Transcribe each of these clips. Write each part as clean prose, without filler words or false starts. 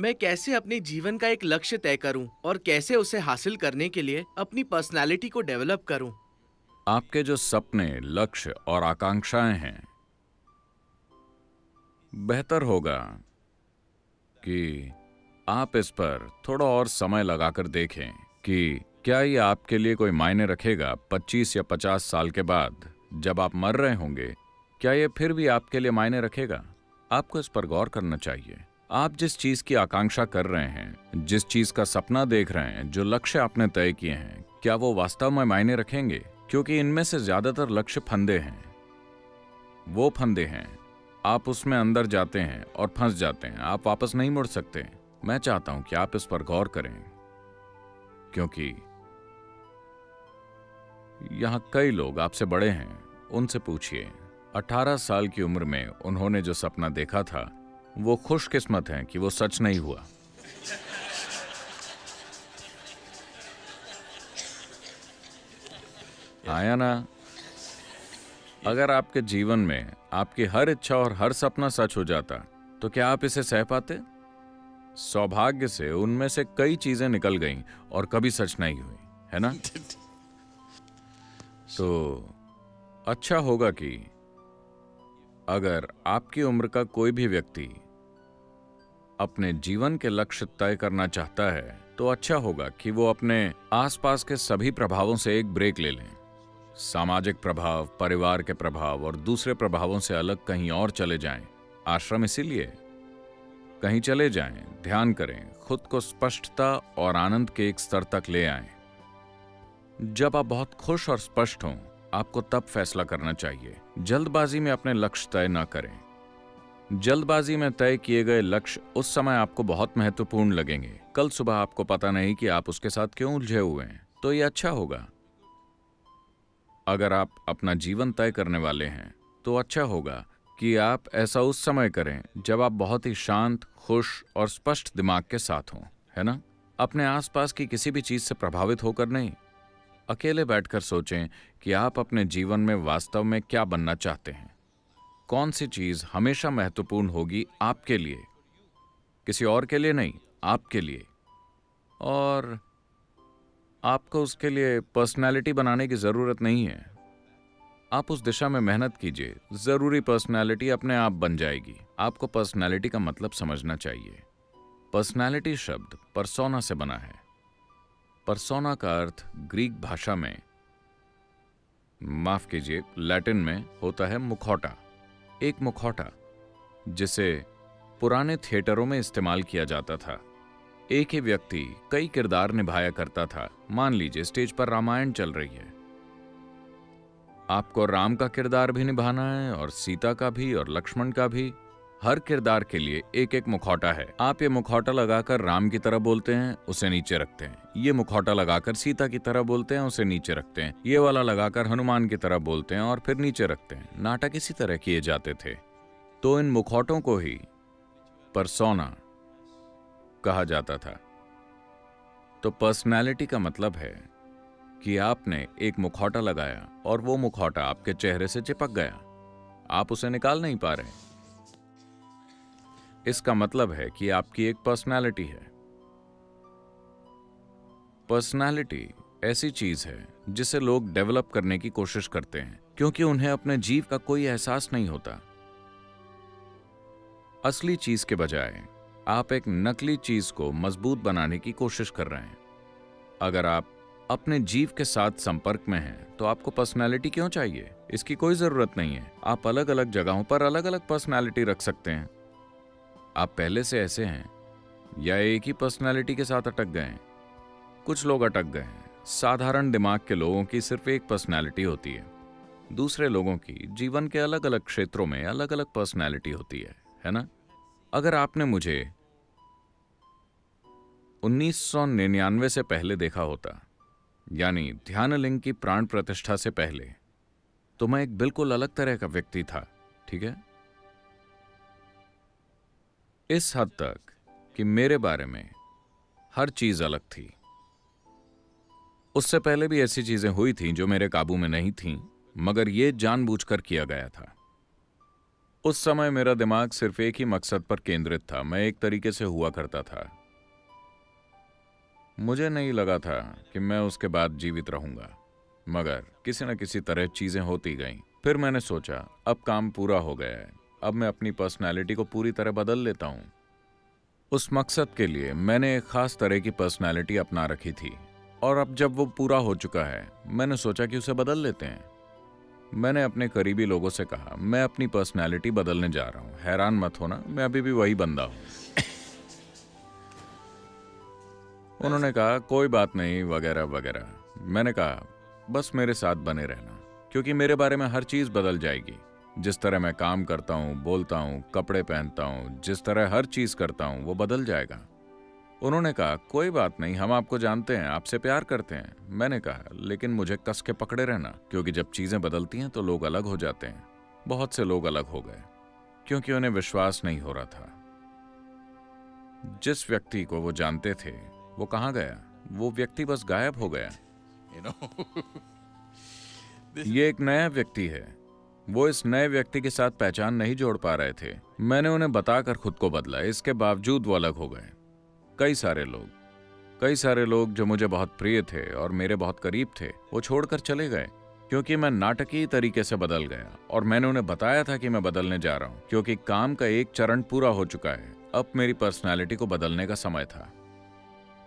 मैं कैसे अपने जीवन का एक लक्ष्य तय करूं और कैसे उसे हासिल करने के लिए अपनी पर्सनालिटी को डेवलप करूं। आपके जो सपने, लक्ष्य और आकांक्षाएं हैं, बेहतर होगा कि आप इस पर थोड़ा और समय लगाकर देखें कि क्या ये आपके लिए कोई मायने रखेगा 25 या 50 साल के बाद जब आप मर रहे होंगे। क्या ये फिर भी आपके लिए मायने रखेगा? आपको इस पर गौर करना चाहिए। आप जिस चीज की आकांक्षा कर रहे हैं, जिस चीज का सपना देख रहे हैं, जो लक्ष्य आपने तय किए हैं, क्या वो वास्तव में मायने रखेंगे? क्योंकि इनमें से ज्यादातर लक्ष्य फंदे हैं। वो फंदे हैं, आप उसमें अंदर जाते हैं और फंस जाते हैं, आप वापस नहीं मुड़ सकते। मैं चाहता हूं कि आप इस पर गौर करें, क्योंकि यहां कई लोग आपसे बड़े हैं। उनसे पूछिए, 18 साल की उम्र में उन्होंने जो सपना देखा था, वो खुशकिस्मत हैं कि वो सच नहीं हुआ। आया ना? अगर आपके जीवन में आपकी हर इच्छा और हर सपना सच हो जाता, तो क्या आप इसे सह पाते? सौभाग्य से उनमें से कई चीजें निकल गईं और कभी सच नहीं हुई, है ना? तो अच्छा होगा कि अगर आपकी उम्र का कोई भी व्यक्ति अपने जीवन के लक्ष्य तय करना चाहता है, तो अच्छा होगा कि वो अपने आसपास के सभी प्रभावों से एक ब्रेक ले लें। सामाजिक प्रभाव, परिवार के प्रभाव और दूसरे प्रभावों से अलग कहीं और चले जाएं। आश्रम इसीलिए, कहीं चले जाएं, ध्यान करें, खुद को स्पष्टता और आनंद के एक स्तर तक ले आएं। जब आप बहुत खुश और स्पष्ट हों, आपको तब फैसला करना चाहिए। जल्दबाजी में अपने लक्ष्य तय न करें। जल्दबाजी में तय किए गए लक्ष्य उस समय आपको बहुत महत्वपूर्ण लगेंगे। कल सुबह आपको पता नहीं कि आप उसके साथ क्यों उलझे हुए हैं। तो ये अच्छा होगा अगर आप अपना जीवन तय करने वाले हैं, तो अच्छा होगा कि आप ऐसा उस समय करें जब आप बहुत ही शांत, खुश और स्पष्ट दिमाग के साथ हों, है ना? अपने आसपास की किसी भी चीज से प्रभावित होकर नहीं। अकेले बैठकर सोचें कि आप अपने जीवन में वास्तव में क्या बनना चाहते हैं। कौन सी चीज हमेशा महत्वपूर्ण होगी आपके लिए, किसी और के लिए नहीं, आपके लिए। और आपको उसके लिए पर्सनैलिटी बनाने की जरूरत नहीं है। आप उस दिशा में मेहनत कीजिए, जरूरी पर्सनैलिटी अपने आप बन जाएगी। आपको पर्सनैलिटी का मतलब समझना चाहिए। पर्सनैलिटी शब्द परसोना से बना है। परसोना का अर्थ ग्रीक भाषा में, माफ कीजिए, लैटिन में होता है मुखौटा। एक मुखौटा जिसे पुराने थिएटरों में इस्तेमाल किया जाता था। एक ही व्यक्ति कई किरदार निभाया करता था। मान लीजिए स्टेज पर रामायण चल रही है, आपको राम का किरदार भी निभाना है और सीता का भी और लक्ष्मण का भी। हर किरदार के लिए एक एक मुखौटा है। आप ये मुखौटा लगाकर राम की तरह बोलते हैं, उसे नीचे रखते हैं। ये मुखौटा लगाकर सीता की तरह बोलते हैं, उसे नीचे रखते हैं। ये वाला लगाकर हनुमान की तरह बोलते हैं और फिर नीचे रखते हैं। नाटक इसी तरह किए जाते थे। तो इन मुखौटों को ही परसोना कहा जाता था। तो पर्सनैलिटी का मतलब है कि आपने एक मुखौटा लगाया और वो मुखौटा आपके चेहरे से चिपक गया, आप उसे निकाल नहीं पा रहे। इसका मतलब है कि आपकी एक पर्सनैलिटी है। पर्सनैलिटी ऐसी चीज है जिसे लोग डेवलप करने की कोशिश करते हैं, क्योंकि उन्हें अपने जीव का कोई एहसास नहीं होता। असली चीज के बजाय आप एक नकली चीज को मजबूत बनाने की कोशिश कर रहे हैं। अगर आप अपने जीव के साथ संपर्क में हैं, तो आपको पर्सनैलिटी क्यों चाहिए? इसकी कोई जरूरत नहीं है। आप अलग अलग जगहों पर अलग अलग पर्सनैलिटी रख सकते हैं। आप पहले से ऐसे हैं या एक ही पर्सनैलिटी के साथ अटक गए हैं? कुछ लोग अटक गए हैं। साधारण दिमाग के लोगों की सिर्फ एक पर्सनैलिटी होती है। दूसरे लोगों की जीवन के अलग अलग क्षेत्रों में अलग अलग पर्सनैलिटी होती है ना? अगर आपने मुझे 1999 से पहले देखा होता, यानी ध्यानलिंग की प्राण प्रतिष्ठा से पहले, तो मैं एक बिल्कुल अलग तरह का व्यक्ति था। ठीक है, इस हद तक कि मेरे बारे में हर चीज अलग थी। उससे पहले भी ऐसी चीजें हुई थीं जो मेरे काबू में नहीं थीं, मगर यह जानबूझकर किया गया था। उस समय मेरा दिमाग सिर्फ एक ही मकसद पर केंद्रित था। मैं एक तरीके से हुआ करता था। मुझे नहीं लगा था कि मैं उसके बाद जीवित रहूंगा, मगर किसी न किसी तरह चीजें होती गईं। फिर मैंने सोचा अब काम पूरा हो गया है, अब मैं अपनी पर्सनैलिटी को पूरी तरह बदल लेता हूं। उस मकसद के लिए मैंने एक खास तरह की पर्सनैलिटी अपना रखी थी, और अब जब वो पूरा हो चुका है, मैंने सोचा कि उसे बदल लेते हैं। मैंने अपने करीबी लोगों से कहा, मैं अपनी पर्सनैलिटी बदलने जा रहा हूं, हैरान मत होना, मैं अभी भी वही बंदा हूं। उन्होंने कहा कोई बात नहीं वगैरह वगैरह। मैंने कहा बस मेरे साथ बने रहना, क्योंकि मेरे बारे में हर चीज बदल जाएगी। जिस तरह मैं काम करता हूँ, बोलता हूँ, कपड़े पहनता हूँ, जिस तरह हर चीज करता हूँ, वो बदल जाएगा। उन्होंने कहा कोई बात नहीं, हम आपको जानते हैं, आपसे प्यार करते हैं। मैंने कहा लेकिन मुझे कस के पकड़े रहना, क्योंकि जब चीजें बदलती हैं तो लोग अलग हो जाते हैं। बहुत से लोग अलग हो गए क्योंकि उन्हें विश्वास नहीं हो रहा था। जिस व्यक्ति को वो जानते थे वो कहाँ गया? वो व्यक्ति बस गायब हो गया। You know, ये एक नया व्यक्ति है। वो इस नए व्यक्ति के साथ पहचान नहीं जोड़ पा रहे थे। मैंने उन्हें बताकर खुद को बदला, इसके बावजूद वो अलग हो गए। कई सारे लोग जो मुझे बहुत प्रिय थे और मेरे बहुत करीब थे, वो छोड़कर चले गए क्योंकि मैं नाटकीय तरीके से बदल गया। और मैंने उन्हें बताया था कि मैं बदलने जा रहा हूं, क्योंकि काम का एक चरण पूरा हो चुका है। अब मेरी पर्सनैलिटी को बदलने का समय था।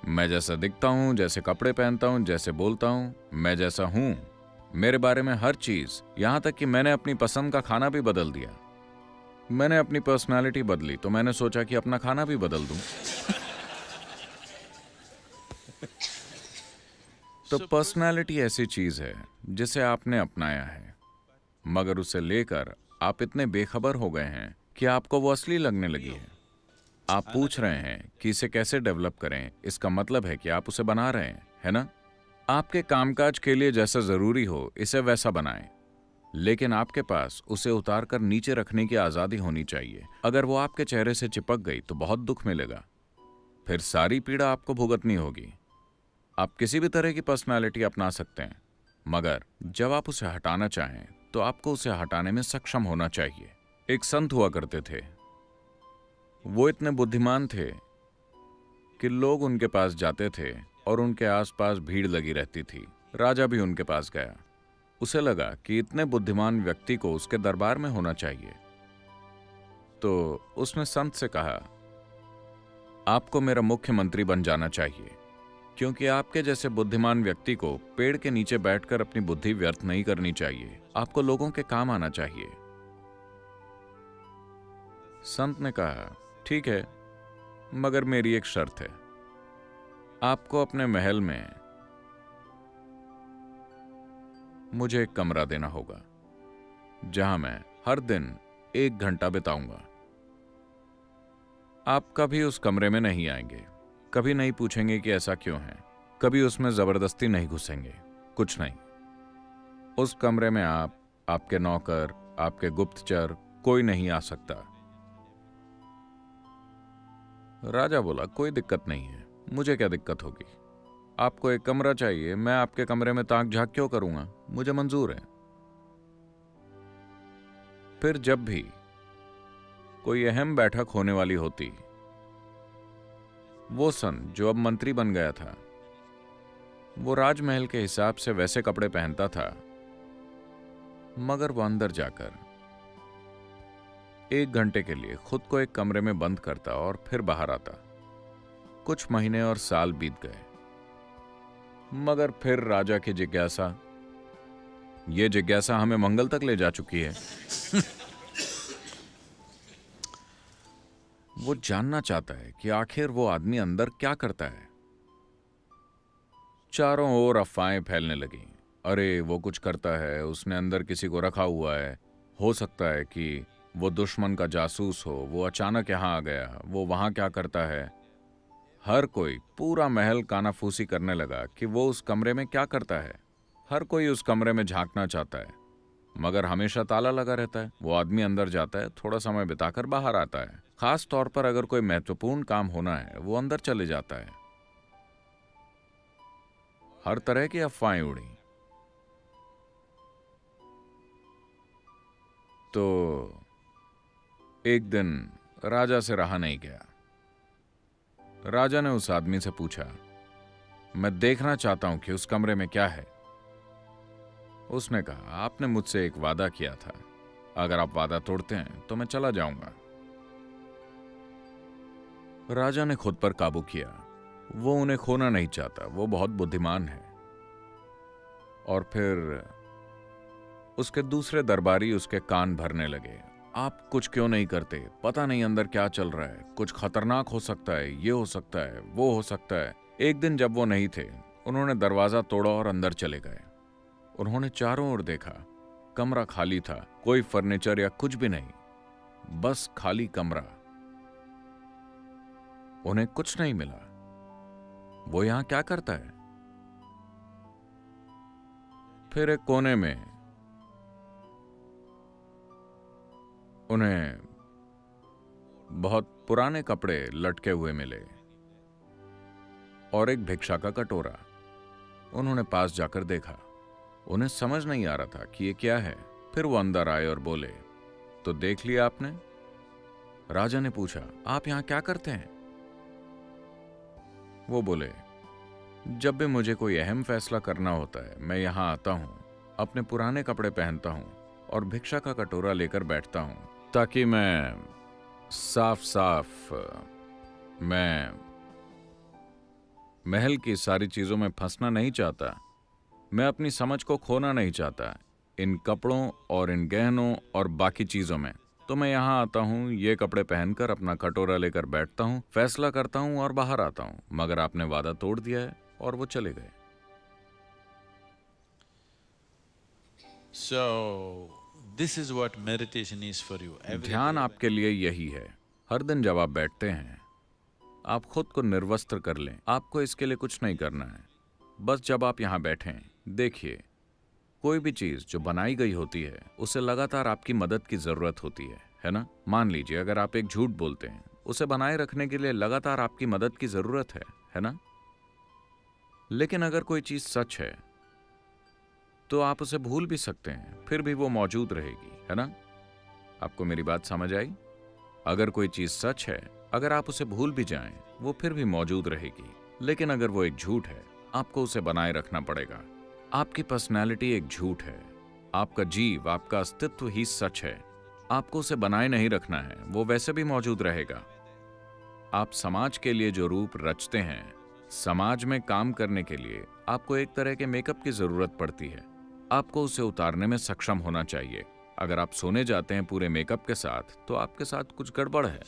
मैं जैसा दिखता हूं, जैसे कपड़े पहनता हूं, जैसे बोलता हूं, मैं जैसा हूं, मेरे बारे में हर चीज, यहां तक कि मैंने अपनी पसंद का खाना भी बदल दिया। मैंने अपनी पर्सनालिटी बदली तो मैंने सोचा कि अपना खाना भी बदल दूं। तो पर्सनालिटी ऐसी चीज है जिसे आपने अपनाया है, मगर उसे लेकर आप इतने बेखबर हो गए हैं कि आपको वो असली लगने लगी है। आप पूछ रहे हैं कि इसे कैसे डेवलप करें, इसका मतलब है कि आप उसे बना रहे हैं, है ना? आपके कामकाज के लिए जैसा जरूरी हो इसे वैसा बनाएं, लेकिन आपके पास उसे उतार कर नीचे रखने की आजादी होनी चाहिए। अगर वो आपके चेहरे से चिपक गई तो बहुत दुख मिलेगा, फिर सारी पीड़ा आपको भुगतनी होगी। आप किसी भी तरह की पर्सनालिटी अपना सकते हैं, मगर जब आप उसे हटाना चाहें तो आपको उसे हटाने में सक्षम होना चाहिए। एक संत हुआ करते थे। वो इतने बुद्धिमान थे कि लोग उनके पास जाते थे और उनके आसपास भीड़ लगी रहती थी। राजा भी उनके पास गया। उसे लगा कि इतने बुद्धिमान व्यक्ति को उसके दरबार में होना चाहिए। तो उसने संत से कहा, आपको मेरा मुख्यमंत्री बन जाना चाहिए, क्योंकि आपके जैसे बुद्धिमान व्यक्ति को पेड़ के नीचे बैठकर अपनी बुद्धि व्यर्थ नहीं करनी चाहिए। आपको लोगों के काम आना चाहिए। संत ने कहा, ठीक है, मगर मेरी एक शर्त है। आपको अपने महल में मुझे एक कमरा देना होगा जहां मैं हर दिन 1 घंटा बिताऊंगा। आप कभी उस कमरे में नहीं आएंगे, कभी नहीं पूछेंगे कि ऐसा क्यों है, कभी उसमें जबरदस्ती नहीं घुसेंगे, कुछ नहीं। उस कमरे में आप, आपके नौकर, आपके गुप्तचर, कोई नहीं आ सकता। राजा बोला, कोई दिक्कत नहीं है, मुझे क्या दिक्कत होगी। आपको एक कमरा चाहिए, मैं आपके कमरे में ताक झांक क्यों करूंगा, मुझे मंजूर है। फिर जब भी कोई अहम बैठक होने वाली होती, वो संत जो अब मंत्री बन गया था, वो राजमहल के हिसाब से वैसे कपड़े पहनता था, मगर वो अंदर जाकर 1 घंटे के लिए खुद को एक कमरे में बंद करता और फिर बाहर आता। कुछ महीने और साल बीत गए, मगर फिर राजा की जिज्ञासा, ये जिज्ञासा हमें मंगल तक ले जा चुकी है। वो जानना चाहता है कि आखिर वो आदमी अंदर क्या करता है। चारों ओर अफवाहें फैलने लगी। अरे वो कुछ करता है, उसने अंदर किसी को रखा हुआ है, हो सकता है कि वो दुश्मन का जासूस हो, वो अचानक यहां आ गया, वो वहां क्या करता है। हर कोई, पूरा महल कानाफूसी करने लगा कि वो उस कमरे में क्या करता है। हर कोई उस कमरे में झांकना चाहता है, मगर हमेशा ताला लगा रहता है। वो आदमी अंदर जाता है, थोड़ा समय बिताकर बाहर आता है। खास तौर पर अगर कोई महत्वपूर्ण काम होना है, वो अंदर चले जाता है। हर तरह की अफवाहें उड़ी। तो एक दिन राजा से रहा नहीं गया। राजा ने उस आदमी से पूछा, मैं देखना चाहता हूं कि उस कमरे में क्या है। उसने कहा, आपने मुझसे एक वादा किया था, अगर आप वादा तोड़ते हैं तो मैं चला जाऊंगा। राजा ने खुद पर काबू किया। वो उन्हें खोना नहीं चाहता, वो बहुत बुद्धिमान है। और फिर उसके दूसरे दरबारी उसके कान भरने लगे, आप कुछ क्यों नहीं करते, पता नहीं अंदर क्या चल रहा है, कुछ खतरनाक हो सकता है, ये हो सकता है, वो हो सकता है। एक दिन जब वो नहीं थे, उन्होंने दरवाजा तोड़ा और अंदर चले गए। उन्होंने चारों ओर देखा, कमरा खाली था, कोई फर्नीचर या कुछ भी नहीं, बस खाली कमरा। उन्हें कुछ नहीं मिला। वो यहां क्या करता है? फिर एक कोने में उन्हें बहुत पुराने कपड़े लटके हुए मिले और एक भिक्षा का कटोरा। उन्होंने पास जाकर देखा। उन्हें समझ नहीं आ रहा था कि ये क्या है। फिर वो अंदर आए और बोले, तो देख लिया आपने? राजा ने पूछा, आप यहां क्या करते हैं? वो बोले, जब भी मुझे कोई अहम फैसला करना होता है, मैं यहां आता हूं, अपने पुराने कपड़े पहनता हूं और भिक्षा का कटोरा लेकर बैठता हूं, ताकि मैं मैं महल की सारी चीजों में फंसना नहीं चाहता। मैं अपनी समझ को खोना नहीं चाहता इन कपड़ों और इन गहनों और बाकी चीजों में। तो मैं यहां आता हूं, ये कपड़े पहनकर अपना कटोरा लेकर बैठता हूं, फैसला करता हूं और बाहर आता हूं। मगर आपने वादा तोड़ दिया है और वो चले गए। So, this is what meditation is for you. Every ध्यान day आपके लिए यही है। हर दिन जब आप बैठते हैं, आप खुद को निर्वस्त्र कर लें। आपको इसके लिए कुछ नहीं करना है। बस जब आप यहां बैठें, देखिए, कोई भी चीज जो बनाई गई होती है, उसे लगातार आपकी मदद की जरूरत होती है ना? मान लीजिए, अगर आप एक झूठ बोलते हैं, उसे बनाए रखने के लिए लगातार आपकी मदद की जरूरत है ना? लेकिन अगर कोई चीज सच है, तो आप उसे भूल भी सकते हैं, फिर भी वो मौजूद रहेगी, है ना? आपको मेरी बात समझ आई? अगर कोई चीज सच है, अगर आप उसे भूल भी जाएं, वो फिर भी मौजूद रहेगी। लेकिन अगर वो एक झूठ है, आपको उसे बनाए रखना पड़ेगा। आपकी पर्सनैलिटी एक झूठ है। आपका जीव, आपका अस्तित्व ही सच है। आपको उसे बनाए नहीं रखना है, वो वैसे भी मौजूद रहेगा। आप समाज के लिए जो रूप रचते हैं, समाज में काम करने के लिए आपको एक तरह के मेकअप की जरूरत पड़ती है। आपको उसे उतारने में सक्षम होना चाहिए। अगर आप सोने जाते हैं पूरे मेकअप के साथ, तो आपके साथ कुछ गड़बड़ है।